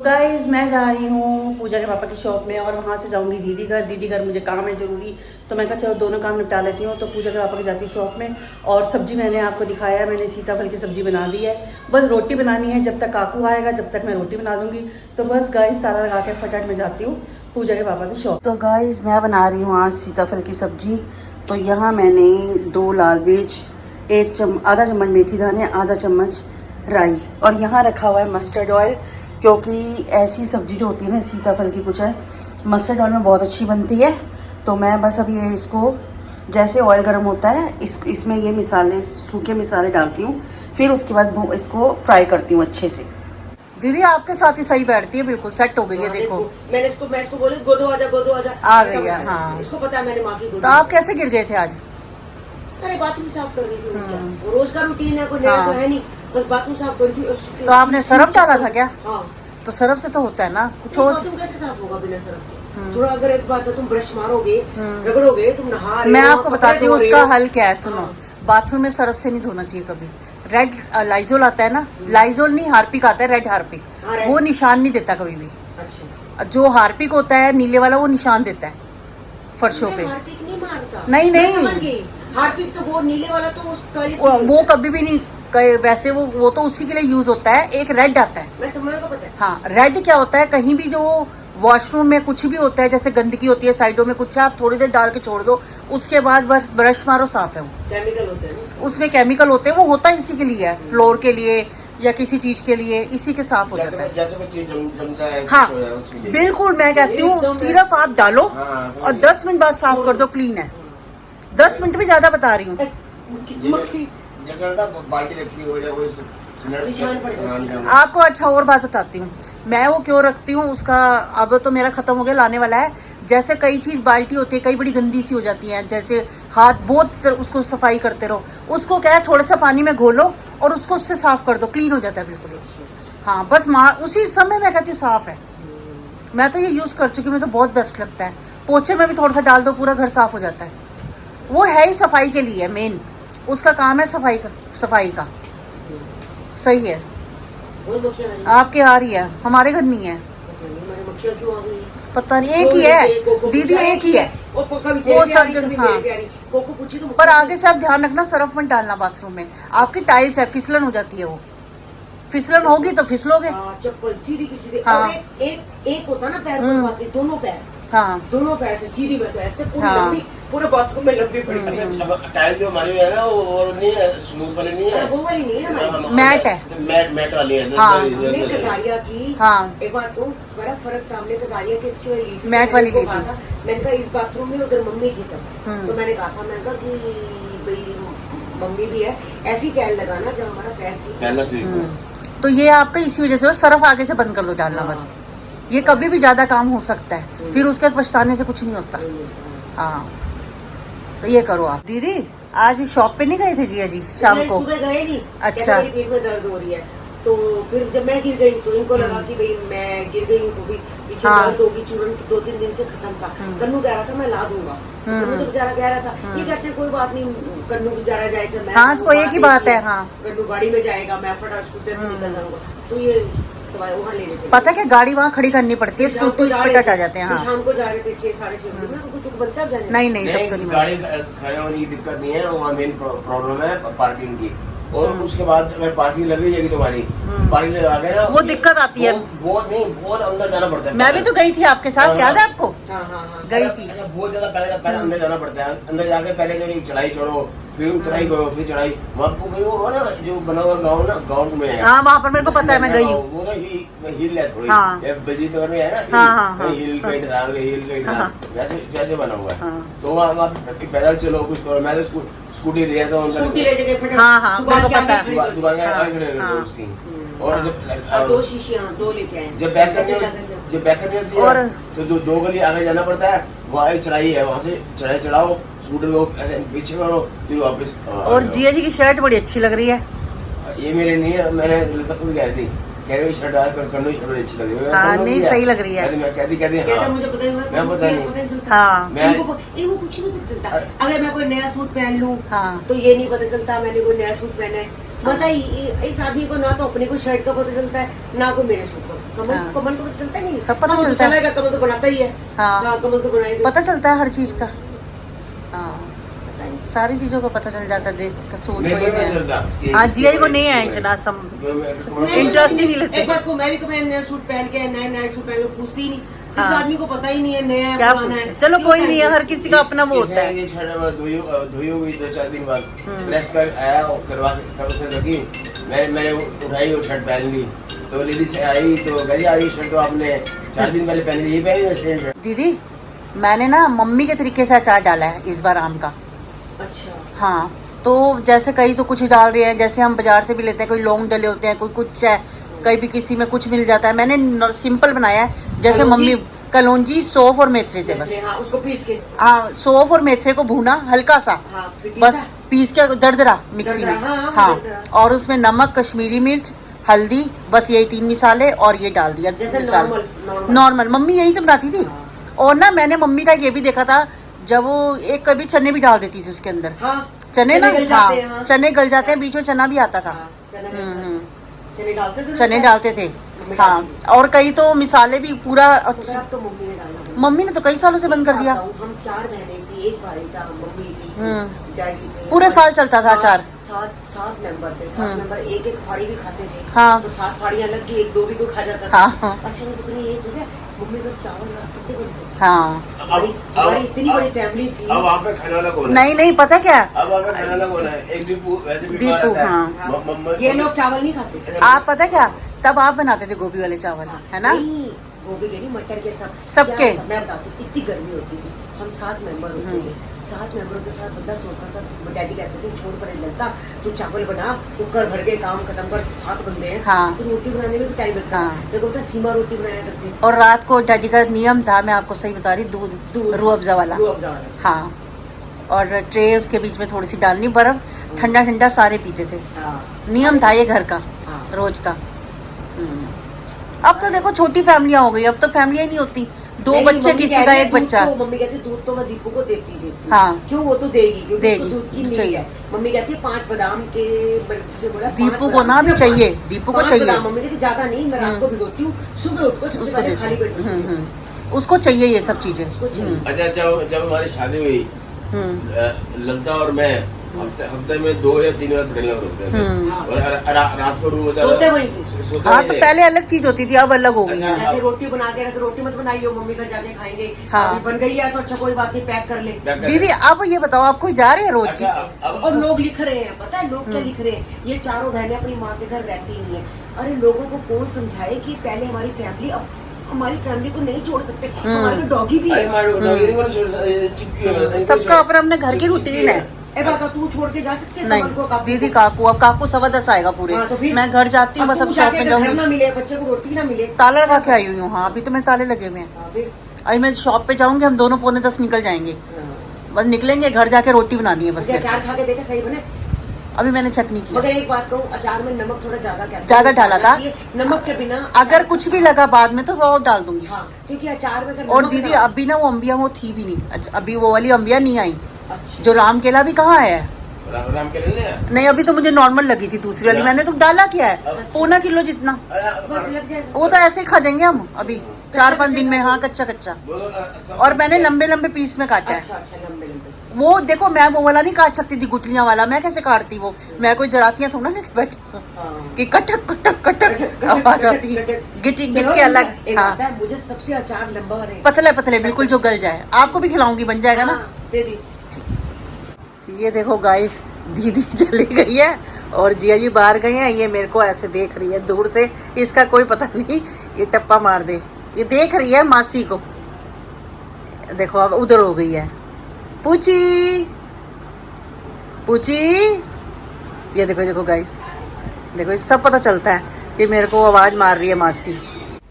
Guys मैं जा रही हूँ पूजा के पापा की शॉप में और वहाँ से जाऊँगी दीदी घर मुझे काम है ज़रूरी। तो मैं कहा चलो दोनों काम निपटा लेती हूँ। तो पूजा के पापा की जाती हूँ शॉप में। और सब्ज़ी मैंने आपको दिखाया है, मैंने सीताफल की सब्ज़ी बना दी है। बस रोटी बनानी है, जब तक काकू आएगा जब तक मैं रोटी बना दूँगी। तो बस गाइज ताला लगा के फटाफट में जाती हूँ पूजा के पापा की शॉप। तो गाइज मैं बना रही हूँ आज सीताफल की सब्ज़ी। तो यहाँ मैंने 2 लाल मिर्च, आधा चम्मच मेथी दाने, आधा चम्मच राई, और यहाँ रखा हुआ है मस्टर्ड ऑयल, क्योंकि ऐसी सब्ज़ी जो होती है ना सीताफल की कुछ है मस्टर्ड ऑयल में बहुत अच्छी बनती है। तो मैं बस अभी इसको जैसे ऑयल गर्म होता है इसमें ये मिसाले, सूखे मिसाले डालती हूँ। फिर उसके बाद इसको फ्राई करती हूँ अच्छे से। दीदी आपके साथ ही सही बैठती है, बिल्कुल सेट हो गई है। देखो मैं इसको बोली गोदो आजा आ गई है। हाँ इसको पता है मैंने माँ की गोदी। तो आप कैसे गिर गए थे आज? अरे बाथरूम साफ कर रही थी, वो रोज का रूटीन है, कोई नया तो है नहीं, बस बाथरूम साफ कर रही थी। तो आपने सरफ डाला था क्या? हाँ। तो सरफ से तो होता है ना कुछ और। बाथरूम कैसे साफ होगा बिना सरफ के? थोड़ा अगर एक बात है, तुम ब्रश मारोगे, रगड़ोगे, तुम नहा रहे हो। मैं आपको बताती हूँ उसका हल क्या है, सुनो। बाथरूम में सरफ से नहीं धोना चाहिए कभी। रेड लाइजोल आता है ना, लाइजोल नहीं हार्पिक आता है, रेड हार्पिक, वो निशान नहीं देता कभी भी। अच्छा। जो हार्पिक होता है नीले वाला वो निशान देता है फर्शों पे। हार्पिक नहीं मारता। नहीं हार्पिक तो वो नीले वाला तो उस वो कभी भी नहीं। वैसे वो तो उसी के लिए यूज होता है। एक रेड आता है, मैं समझ को पता है। हाँ, रेड क्या होता है, कहीं भी जो वॉशरूम में कुछ भी होता है, जैसे गंदगी होती है साइडों में कुछ, आप थोड़ी देर डाल के छोड़ दो, उसके बाद बस ब्रश मारो, साफ है वो। केमिकल होते हैं उसमें केमिकल होते हैं, वो होता है इसी के लिए है, फ्लोर के लिए या किसी चीज के लिए, इसी के साफ हो जाता है। जैसे कोई चीज जमता है। हाँ बिल्कुल, मैं कहती हूँ सिर्फ आप डालो और 10 मिनट बाद साफ कर दो, क्लीन है। 10 मिनट भी ज्यादा बता रही हूँ। बाल्टी रखी आपको अच्छा और बात बताती हूँ, मैं वो क्यों रखती हूँ उसका, अब तो मेरा खत्म हो गया, लाने वाला है। जैसे कई चीज बाल्टी होती है, कई बड़ी गंदी सी हो जाती है, जैसे हाथ बहुत उसको सफाई करते रहो, उसको क्या है थोड़ा सा पानी में घोलो और उसको उससे साफ कर दो, क्लीन हो जाता है बिल्कुल। हाँ बस उसी समय मैं कहती हूँ साफ है। मैं तो ये यूज कर चुकी हूँ, मुझे तो बहुत बेस्ट लगता है। पोछे में भी थोड़ा सा डाल दो, पूरा घर साफ हो जाता है। वो है ही सफाई के लिए, मेन उसका काम है सफाई का। सही है। आपके आ रही है, हमारे घर नहीं है। पता नहीं, एक ही है दीदी, एक ही है वो सब जगह। हाँ पर आगे से आप ध्यान रखना, सरफ मत डालना बाथरूम में। आपकी टाइल्स है, फिसलन हो जाती है, वो फिसलन होगी तो फिसलोगे। चप्पल सीधी की सीधी। हाँ। एक होता ना पैर को, दोनों पैर, हाँ दोनों पैर से सीधी में, तो ऐसे पूरे बाथरूम में लंबी पड़ी। टाइल जो हमारी है ना वो नहीं है, स्मूथ वाली नहीं है, वो वाली नहीं है, मैट है, मैट वाली है। हाँ। हमने कजारिया की। हाँ एक बार तो फर्क था, हमने कजारिया की अच्छी वाली मैट वाली ली थी। मैंने कहा इस बाथरूम में उधर मम्मी थी तब, तो मैंने कहा था, मैंने कहा कि भाई मम्मी भी है, ऐसी टाइल लगाना जहाँ हमारा पैर से। तो ये आपका इसी वजह से, सरफ आगे से बंद कर दो डालना बस। ये कभी भी ज्यादा काम हो सकता है, फिर उसके बाद पछताने से कुछ नहीं होता। हाँ तो ये करो आप। दीदी आज शॉप पे नहीं गए थे जिया जी शाम को? सुबह गए नहीं। अच्छा। मेरी पेट में दर्द हो रही है, तो फिर जब मैं गिर गई तो इनको लगा कि भाई मैं गिर गई हूँ तो भी पीछे दर्द होगी। चूरन 2-3 दिन से खत्म था। कन्नू कह रहा था मैं ला दूंगा, कन्नू तो बेचारा कह रहा था, ये कहते हैं कोई बात नहीं, कन्नू बेचारा जाए, जब मैं हाँ कोई एक ही बात है। हाँ कन्नू गाड़ी में जाएगा, मैं फटाफट स्कूटर से निकल जाऊंगा, तो ये वहाँ लेने चले। पता क्या, गाड़ी वहाँ खड़ी करनी पड़ती है, स्कूटी फटाक आ जाते हैं। हाँ शाम को जा रहे थे 6-6:30 बजे में, तो बनता है जाने। नहीं तब तो नहीं। गाड़ी खड़े होने की दिक्कत नहीं है, वहाँ मेन प्रॉब्लम है पार्किंग की। और उसके बाद अगर पार्किंग लगी जाएगी तुम्हारी, पार्किंग लगा के ना वो दिक्कत आती है। बहुत अंदर जाना पड़ता है। मैं भी तो गई थी आपके साथ, याद है आपको? हाँ। गई थी। बहुत ज्यादा पहले अंदर जाना पड़ता है। अंदर जाके पहले जो चढ़ाई चढ़ो, फिर उतराई करो, फिर चढ़ाई। वहाँ गई हो ना जो बना हुआ गाँव ना, गाँव में है। हाँ वहाँ पर मेरे को पता है, मैं गई हूँ। वो तो हिल है थोड़ी, हाँ। बजीतौर में है ना, हिल गई वैसे बना हुआ है। तो वहाँ पैदल चलो, कुछ करो। मैं तो स्कूटी ले जाता हूँ, स्कूटी ले जाके हाँ मेरे को पता है। दुकान के आगे खड़े रहो उसकी। और जब 2 शीशियाँ 2 लेके आए, जब बैक करनी होती है तो 2 गली आगे जाना पड़ता है। वहाँ एक चढ़ाई है, वहाँ से चढ़ाओ स्कूटर को, पीछे करो, फिर वापस। और जिया जी की शर्ट बड़ी अच्छी लग रही है। ये मेरे नहीं है, मैंने खुद कह दी, कह रही शर्ट करनी शर्ट अच्छी लग रही है। हाँ नहीं सही लग रही है। मैं कहती कहता मुझे पता ही, मैं पता नहीं। हाँ इनको कुछ नहीं पता चलता। अगर मैं कोई नया सूट पहन लूँ हाँ तो ये नहीं पता चलता मैंने कोई नया सूट पहना है। बताइए इस आदमी को ना तो अपने को शर्ट का पता चलता है, ना को मेरे सूट का। हाँ। कमल को पता चलता नहीं, सब पता हाँ, वो तो चलता है। चलेगा, कमल तो बनाता ही है। हाँ। कमल तो बनाएगा। पता चलता है हर चीज का। हाँ, पता नहीं। सारी चीजों को पता चल जाता है, देख कर सोच मेरे को कोई नहीं नहीं। चलता कि हाँ, किसको जिया को बड़े, नहीं है किसको इतना बड़े। सम मैं- इंटरेस्ट ही नहीं लेते। एक बात को मैं भी कभी नया सूट पहन के नए सूट पहन के पूछती ही नहीं, जिस हाँ। आदमी को पता ही नहीं है नया है क्या पुराना है। पूछे, चलो क्यों कोई नहीं है, पहन हर के किसी का अपना वो होता है। ये शर्ट धोई हो गई 2-4 दिन बाद, प्रेस कर आया और करवा कर उसने रखी, मैंने उठाई और शर्ट पहन ली, तो लेडी से आई तो गई आई शर्ट तो आपने 4 दिन पहले पहनी थी, ये पहनी है सेम शर्ट। दीदी मैंने ना मम्मी के तरीके से अचार डाला है इस बार आम का। अच्छा। हाँ, तो जैसे कई तो कुछ डाल रहे हैं, जैसे हम बाजार से भी लेते हैं, कोई लौंग डले होते हैं, कोई कुछ है, कहीं भी किसी में कुछ मिल जाता है। मैंने सिंपल बनाया है, जैसे कलौंजी? मम्मी कलौंजी, सौंफ और मेथरे से बस। हाँ, उसको पीस के। हाँ, सौंफ और मेथरे को भूना हल्का सा, हाँ, फिर बस पीसा? पीस के दरदरा मिक्सी में। दरदरा, हाँ, हाँ, दरदरा। और उसमें नमक, कश्मीरी मिर्च, हल्दी, बस यही 3 मसाले और ये डाल दिया। जैसे मसाला नॉर्मल। नॉर्मल मम्मी यही तो बनाती थी। हाँ। और ना मैंने मम्मी का ये भी देखा था, जब वो एक कभी चने भी डाल देती थी उसके अंदर। हाँ, चने ना, गल हाँ, जाते हैं, हाँ। चने गल जाते हैं, बीच में चना भी आता था। हाँ, चने हम्म, डालते हम्म। चने डालते थे। चने डालते थे। मम्मी हाँ, डालती थी। और कई तो मिसाले भी पूरा मगर अब तो मम्मी ने डालना बंद मम्मी ने तो कई सालों से बंद कर दिया। हम 4 बहनें थी, एक भाई था, मम्मी थी, डैडी थे। पूरे और साल चलता था अचार। 7 मेंबर थे, 7 मेंबर एक फाड़ी भी खाते थे। हाँ। तो 7 फाड़ियां अलग की, 1-2 भी कोई खा जाता था। हाँ, हाँ। अच्छा, ये इतनी ये जो है मम्मी घर चावल रात कितने बनते थे। हाँ, हमारी इतनी बड़ी फैमिली थी। अब वहाँ पे खाने वाला कौन है? नहीं नहीं, पता क्या, अब वहाँ पे खाने वाला कौन है? एक दीपू वैसे भी बीमार दीपू, रहता है। हाँ। ये लोग चावल नहीं खाते। आप पता क्या, तब आप बनाते थे गोभी वाले चावल, है ना? नहीं, गोभी के नहीं, मटर के सब। सबके? क्या होता, मैं बताती हूँ, इतनी गर्मी होती थी, हम 7 मेंबर होते थे। 7 मेंबरों के साथ बंदा सोचता था, डैडी कहते थे छोड़ पड़े लगता, तू चावल बना, कुकर भर के काम खत्म कर, 7 बंदे हैं। हाँ। तो रोटी बनाने में भी टाइम लगता हाँ। है। देखो बोलता सीमा रोटी बनाया करते थे। और रात को डैडी का नियम था, मैं आपको सही बता रही, दूध दूध, रूह अफ़ज़ा वाला। रूह अफ़ज़ा वाला। हाँ, और ट्रे उसके बीच में थोड़ी सी डालनी बर्फ, ठंडा ठंडा सारे पीते थे। हाँ। नियम था ये घर का, हाँ। रोज का। अब तो देखो छोटी फैमिलियां हो गई, अब तो फैमिलियां ही नहीं होती, 2 नहीं, बच्चे, मम्मी किसी कह का रही है, एक दूध बच्चा। तो मम्मी कहती है, दूध तो मैं दीपू को देती देती। हाँ। क्यों, वो तो देगी, क्योंकि देगी, उसको दूध की नीड चाहिए। है। मम्मी कहती है 5 बादाम के मिल्क से बोला, 5 दीपू को बादाम, ना भी सिर्फ चाहिए, 5 दीपू को 5 चाहिए। बादाम, मम्मी कहती ज्यादा नहीं, मैं रात को भिगोती हूँ, सुबह उठ को सबसे उसको पहले देते खाली पेट हैं। उसको देती उसको चाहिए ये सब चीजें। उसको चाहिए। अच्छा, जब हमारी शादी हुई, ललता और मैं हफ्ते में 2 या 3 बार पटेल होते थे। और रात को रूह अफ़ज़ा सोते वहीं थे। सोते हाँ, वहीं तो थे। पहले अलग चीज होती थी, अब अलग हो गई है। अच्छा। ऐसे रोटी बना के रख, रोटी मत बनाई हो, मम्मी घर जाके खाएंगे। हाँ। अभी बन गई है तो अच्छा कोई बात नहीं, पैक कर ले। क्या कर दीदी अब ये बताओ, आप कोई जा रहे हैं रोज अच्छा, की? अब और लोग लिख रहे हैं, पता है लोग क्या लिख रहे हैं, ये चारों बहनें अपनी माँ के घर रहती नहीं है। अरे लोगों को कौन समझाए कि पहले हमारी फैमिली, अब हमारी फैमिली को नहीं छोड़ सकते। हमारे डॉगी भी अरे है। हमारे डॉगी को चिपकी है। सबका अपना अपने घर की रूटीन है। ए बात, तू छोड़ के जा सकते हैं नहीं कमल को, काकू दीदी, को? काकू अब काकू 10:15 आएगा पूरे। हाँ, तो फिर? मैं घर जाती हूँ, बस अब तू शॉप जाके में अगर घर जाऊंगी। ना मिले, बच्चे को रोटी ना मिले, ताला लगा के आई हुई हूँ। हाँ, अभी तो मेरे ताले लगे हुए हैं। हाँ, फिर अभी मैं शॉप पे जाऊंगी, हम दोनों 9:45 निकल जाएंगे। बस निकलेंगे, घर जाके रोटी बनानी है बस। मुझे फिर अचार खा के देखे सही बने। अभी मैंने चेक नहीं किया। मगर एक बात कहूँ, अचार में नमक थोड़ा ज्यादा ज्यादा डाला था। नमक के बिना अगर कुछ भी लगा बाद में तो और डाल दूंगी। हाँ, क्योंकि अचार में अगर और नमक दीदी ना- अभी ना वो अम्बिया वो थी भी नहीं, अभी वो वाली अम्बिया नहीं आई। अच्छा। जो राम केला भी कहाँ है? राम के लिए लिया? नहीं, अभी तो मुझे नॉर्मल लगी थी दूसरी वाली। मैंने तो डाला क्या है, अच्छा। 1.25 किलो जितना। बस लग जाएगा। वो तो ऐसे ही खा देंगे हम अभी 4-5 दिन में। हाँ, कच्चा कच्चा। और मैंने लंबे लंबे पीस में काटा है। अच्छा अच्छा, लंबे लंबे। वो देखो, मैं वो वाला नहीं काट सकती थी, गुठलियां वाला। मैं कैसे काटती वो? मैं कोई दरातियां थोड़ा लेके बैठी हूँ हाँ। कि कटक कटक कटक आवाज आती है। गिट गिट चलो, के अलग। एक हाँ, बात है, मुझे सबसे अचार लंबा रहे। पतले पतले बिल्कुल, जो गल जाए। आपको भी खिलाऊंगी, बन जाएगा ना। हाँ, दे दी। ये देखो गाइस, दीदी चली गई है और जिया जी बाहर गए हैं। ये मेरे को ऐसे देख रही है दूर से, इसका कोई पता नहीं, ये टप्पा मार दे। ये देख रही है मासी को। देखो अब उधर हो गई है। पूची पूची, ये देखो देखो गाइस, देखो इस सब पता चलता है कि मेरे को आवाज मार रही है मासी।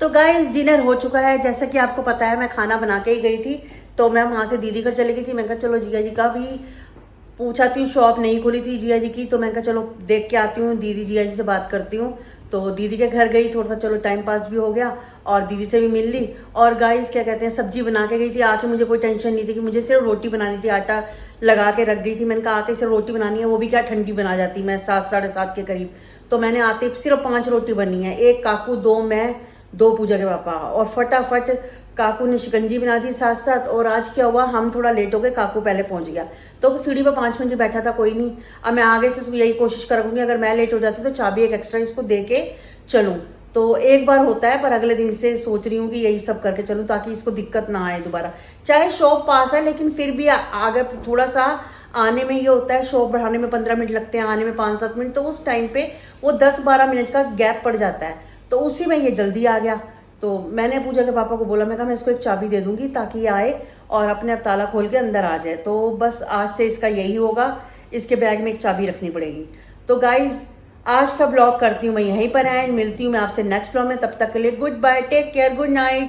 तो गाइस, डिनर हो चुका है। जैसा कि आपको पता है, मैं खाना बना के ही गई थी, तो मैं वहां से दीदी घर चली गई थी। मैं कहा चलो जिया जी का भी पूछाती हूँ, शॉप नहीं खुली थी जिया जी की, तो मैं कहा चलो देख के आती हूँ, दीदी जिया जी से बात करती हूँ। तो दीदी के घर गई, थोड़ा सा चलो टाइम पास भी हो गया और दीदी से भी मिल ली। और गाइस क्या कहते हैं, सब्जी बना के गई थी। आके मुझे कोई टेंशन नहीं थी कि मुझे सिर्फ रोटी बनानी थी, आटा लगा के रख गई थी। मैंने कहा आके सिर्फ रोटी बनानी है, वो भी क्या ठंडी बना जाती मैं 7 साढ़े 7 के करीब। तो मैंने आते सिर्फ 5 रोटी बनी है, 1 काकू, 2 मैं, 2 पूजा के पापा, और फटाफट काकू ने शिकंजी बना दी साथ साथ। और आज क्या हुआ, हम थोड़ा लेट हो गए, काकू पहले पहुंच गया, तो सीढ़ी पर 5 मिनट बैठा था, कोई नहीं। अब मैं आगे से यही कोशिश करूंगी, अगर मैं लेट हो जाती तो चाबी एक एक्स्ट्रा इसको दे के चलूँ। तो एक बार होता है, पर अगले दिन से सोच रही हूँ कि यही सब करके चलूँ ताकि इसको दिक्कत ना आए दोबारा। चाहे शॉप पास है लेकिन फिर भी आगे थोड़ा सा आने में ये होता है, शॉप बढ़ाने में 15 मिनट लगते हैं, आने में 5-7 मिनट, तो उस टाइम पे वो 10-12 मिनट का गैप पड़ जाता है, तो उसी में ये जल्दी आ गया। तो मैंने पूजा के पापा को बोला, मैं कहा मैं इसको एक चाबी दे दूंगी ताकि ये आए और अपने आप ताला खोल के अंदर आ जाए। तो बस आज से इसका यही होगा, इसके बैग में एक चाबी रखनी पड़ेगी। तो गाइज आज का ब्लॉग करती हूँ मैं यहीं पर एंड, मिलती हूँ मैं आपसे नेक्स्ट ब्लॉग में, तब तक के लिए goodbye, take care, good night.